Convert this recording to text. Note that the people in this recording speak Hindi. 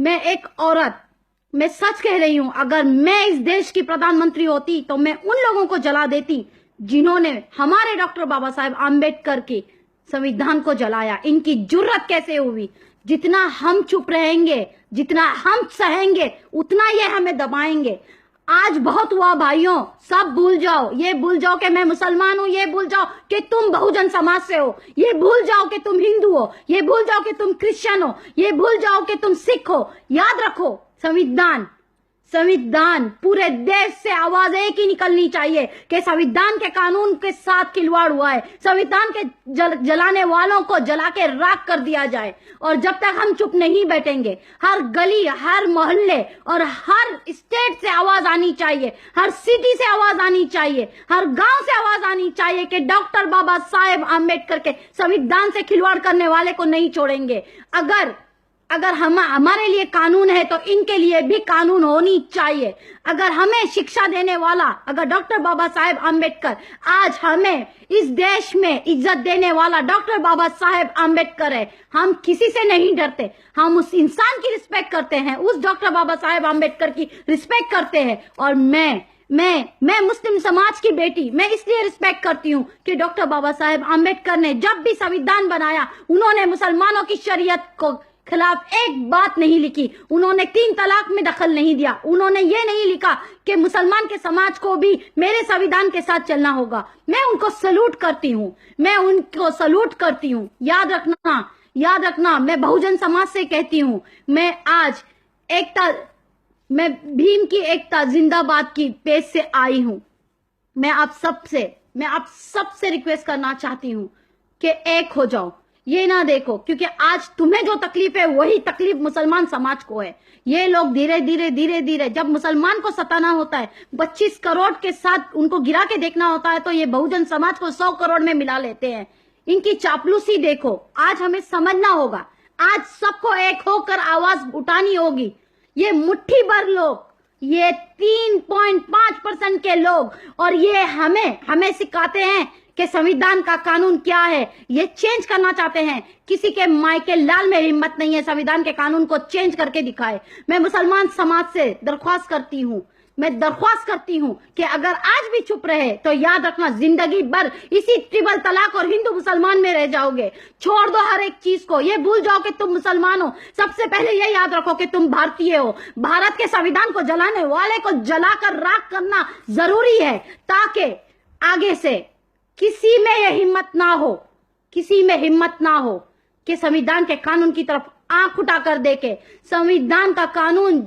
मैं एक औरत, मैं सच कह रही हूं, अगर मैं इस देश की प्रधानमंत्री होती तो मैं उन लोगों को जला देती जिन्होंने हमारे डॉक्टर बाबा साहेब आम्बेडकर के संविधान को जलाया। इनकी जुर्रत कैसे हुई? जितना हम चुप रहेंगे, जितना हम सहेंगे, उतना ये हमें दबाएंगे। आज बहुत हुआ भाइयों, सब भूल जाओ। ये भूल जाओ कि मैं मुसलमान हूं, ये भूल जाओ कि तुम बहुजन समाज से हो, ये भूल जाओ कि तुम हिंदू हो, ये भूल जाओ कि तुम क्रिश्चियन हो, ये भूल जाओ कि तुम सिख हो। याद रखो, संविधान, संविधान, पूरे देश से आवाज एक ही निकलनी चाहिए कि संविधान के कानून के साथ खिलवाड़ हुआ है। संविधान के जलाने वालों को जला के राख कर दिया जाए। और जब तक हम चुप नहीं बैठेंगे, हर गली, हर मोहल्ले और हर स्टेट से आवाज आनी चाहिए, हर सिटी से आवाज आनी चाहिए, हर गांव से आवाज आनी चाहिए कि डॉक्टर बाबा साहेब आम्बेडकर के संविधान से खिलवाड़ करने वाले को नहीं छोड़ेंगे। अगर हमारे लिए कानून है तो इनके लिए भी कानून होनी चाहिए। अगर हमें शिक्षा देने वाला, अगर डॉक्टर बाबा साहेब आम्बेडकर, आज हमें इस देश में इज्जत देने वाला डॉक्टर बाबा साहेब आम्बेडकर है, हम किसी से नहीं डरते। हम उस इंसान की रिस्पेक्ट करते हैं, उस डॉक्टर बाबा साहेब आम्बेडकर की रिस्पेक्ट करते हैं। और मैं मुस्लिम समाज की बेटी, मैं इसलिए रिस्पेक्ट करती हूँ कि डॉक्टर बाबा साहेब आम्बेडकर ने जब भी संविधान बनाया, उन्होंने मुसलमानों की शरीयत को खिलाफ एक बात नहीं लिखी। उन्होंने 3 तलाक में दखल नहीं दिया। उन्होंने ये नहीं लिखा कि मुसलमान के समाज को भी मेरे संविधान के साथ चलना होगा। मैं उनको सलूट करती हूँ, मैं उनको सलूट करती हूँ। याद रखना, मैं बहुजन समाज से कहती हूँ, मैं आज मैं भीम की एकता जिंदाबाद की पेज से आई हूँ। मैं आप सबसे रिक्वेस्ट करना चाहती हूँ कि एक हो जाओ। ये ना देखो, क्योंकि आज तुम्हें जो तकलीफ है वही तकलीफ मुसलमान समाज को है। ये लोग धीरे धीरे जब मुसलमान को सताना होता है, 25 करोड़ के साथ उनको गिरा के देखना होता है, तो ये बहुजन समाज को 100 करोड़ में मिला लेते हैं। इनकी चापलूसी देखो। आज हमें समझना होगा, आज सबको एक होकर आवाज उठानी होगी। ये मुट्ठी भर लोग, ये 3.5% के लोग, और ये हमें सिखाते हैं कि संविधान का कानून क्या है। ये चेंज करना चाहते हैं। किसी के मायके लाल में हिम्मत नहीं है संविधान के कानून को चेंज करके दिखाए। मैं मुसलमान समाज से दरख्वास्त करती हूँ कि अगर आज भी चुप रहे तो याद रखना, जिंदगी भर इसी ट्रिपल तलाक और हिंदू मुसलमान में रह जाओगे। छोड़ दो हर एक चीज को। ये भूल जाओ कि तुम मुसलमान हो। सबसे पहले ये याद रखो कि तुम भारतीय हो। भारत के संविधान को जलाने वाले को जलाकर राख करना जरूरी है, ताकि आगे से किसी में यह हिम्मत ना हो कि संविधान के कानून की तरफ आंख उठाकर देखे। संविधान का कानून